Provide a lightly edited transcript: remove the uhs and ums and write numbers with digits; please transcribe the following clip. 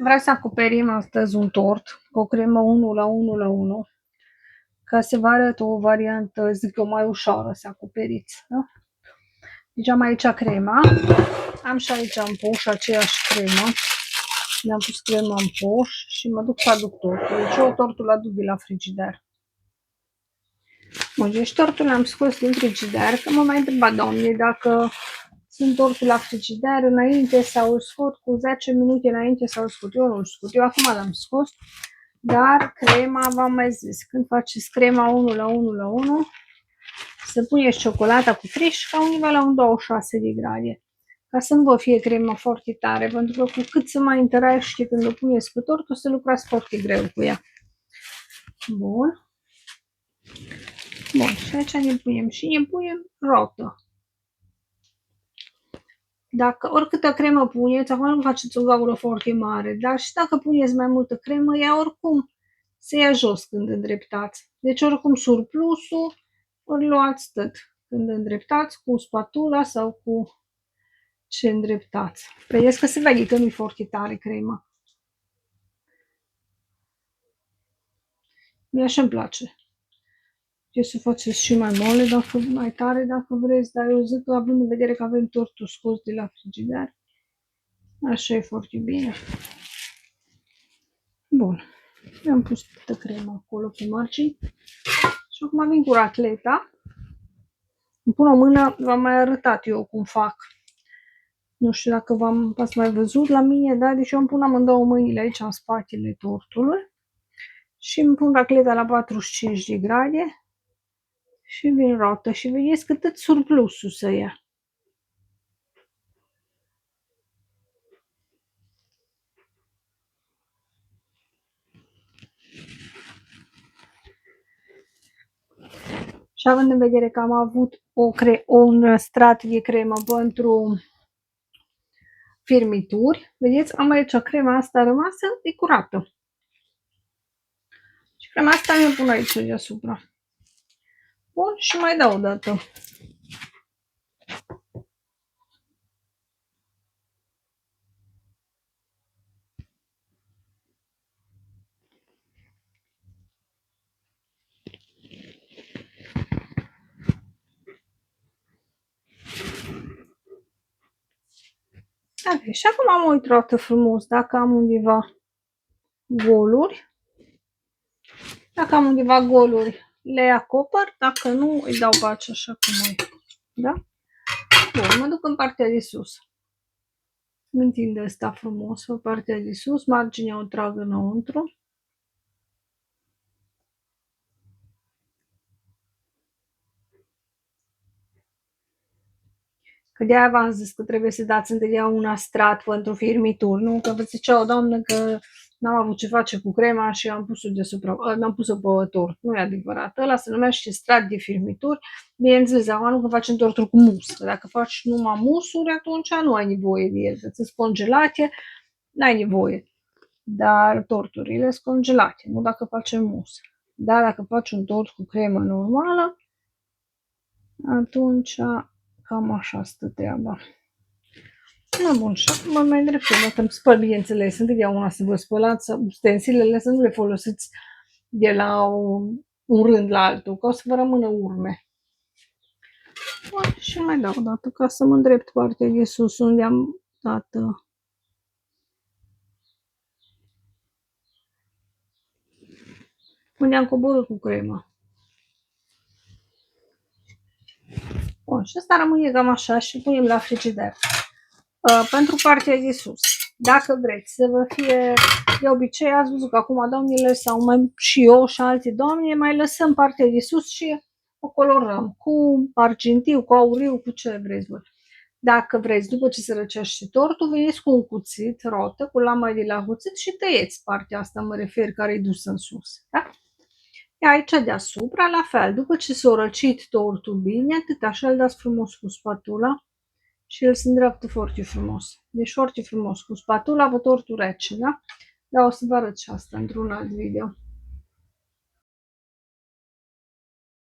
Vreau să acoperim astăzi un tort cu o cremă 1:1:1, ca să vă arăt o variantă, zic eu, mai ușoară să acoperiți. Da? Deci am aici crema, am și aici în poș aceeași cremă, mi-am pus crema în poș și mă duc să aduc tortul. Deci eu tortul l aduc de la frigider. Bun, deci tortul l-am scos din frigider, că mă mai întreba doamne dacă sunt tortul la frigider înainte sau îl scot cu 10 minute înainte sau îl scot. Eu nu îl scot, eu acum l-am scos, dar crema, v-am mai zis, când faceți crema 1:1:1, să puneți ciocolata cu trișca undeva la un 26 de grade, ca să nu vă fie crema foarte tare, pentru că cu cât se mai întărește când o puneți pe tort, o să lucrați foarte greu cu ea. Bun. Bun, și aici ne punem rotă. Dacă oricâtă cremă puneți, acum nu faceți o gaură foarte mare, dar și dacă puneți mai multă cremă, ea oricum se ia jos când îndreptați. Deci oricum surplusul îl luați tot când îndreptați cu spatula sau cu ce îndreptați. Vedeți că se vede că nu-i foarte tare crema. Mie așa îmi place. Eu să faceți și mai mole, dacă mai tare, dacă vreți, dar eu zic că având în vedere că avem tortul scos de la frigider, așa e foarte bine. Bun. Am pus toată crema acolo pe margini. Și acum vin cu racleta. Îmi pun o mână, v-am mai arătat eu cum fac. Nu știu dacă v-ați mai văzut la mine, dar deci eu îmi pun amândouă mâinile aici în spatele tortului. Și îmi pun racleta la 45 de grade. Și vin rotă și vedeți că tot surplusul să ia. Și având în vedere că am avut un strat de cremă pentru firmituri, vedeți, am aici crema asta rămasă, e curată. Și crema asta mi-o pun aici deasupra. Bun, și mai dau o dată. Ok, și acum am uit roată frumos dacă am undeva goluri. Dacă am undeva goluri, le acopăr, dacă nu, îi dau pace așa cum e. Da? Bun, mă duc în partea de sus. Îmi întind asta frumos pe partea de sus, marginea o trag înăuntru. Că de-aia v-am zis că trebuie să dați întotdeauna strat pentru firmituri, nu? Că vă zicea o doamnă că n-am avut ce face cu crema și am pus-o n-am pus-o pe tort. Nu e adevărat. Ăla se numește strat de firmituri. Bineînțeles, acum nu că facem torturi cu mus. Că dacă faci numai musuri, atunci nu ai nevoie de el. Că ți-s congelate, n-ai nevoie. Dar torturile sunt congelate, nu dacă facem mus. Dar dacă faci un tort cu cremă normală, atunci cam așa stă treaba. Da, bun, și acum mă mai îndrept eu, dacă îmi spăl, bineînțeles, întotdeauna să vă spălați ustensilele, să nu le folosiți de la un rând la altul, că o să vă rămână urme. Bun, și mai dau o dată, ca să mă îndrept partea de sus, unde am dat unde am coborât cu crema. Bun, și asta rămâne cam așa și punem la frigider. Pentru partea de sus, dacă vreți să vă fie de obicei, ați văzut că acum doamnele sau mai și eu și alte doamne mai lăsăm partea de sus și o colorăm cu argintiu, cu auriu, cu ce vreți voi. Dacă vreți, după ce se răcește tortul, veniți cu un cuțit rotă, cu lama de la cuțit și tăieți partea asta, mă refer, care e dusă în sus. Da? Aici deasupra, la fel, după ce s-a răcit tortul bine, atât așa îl dați frumos cu spatula și el se îndreaptă foarte frumos. Deci foarte frumos cu spatula pe tortul rece, da? Dar o să vă arăt și asta într-un alt video.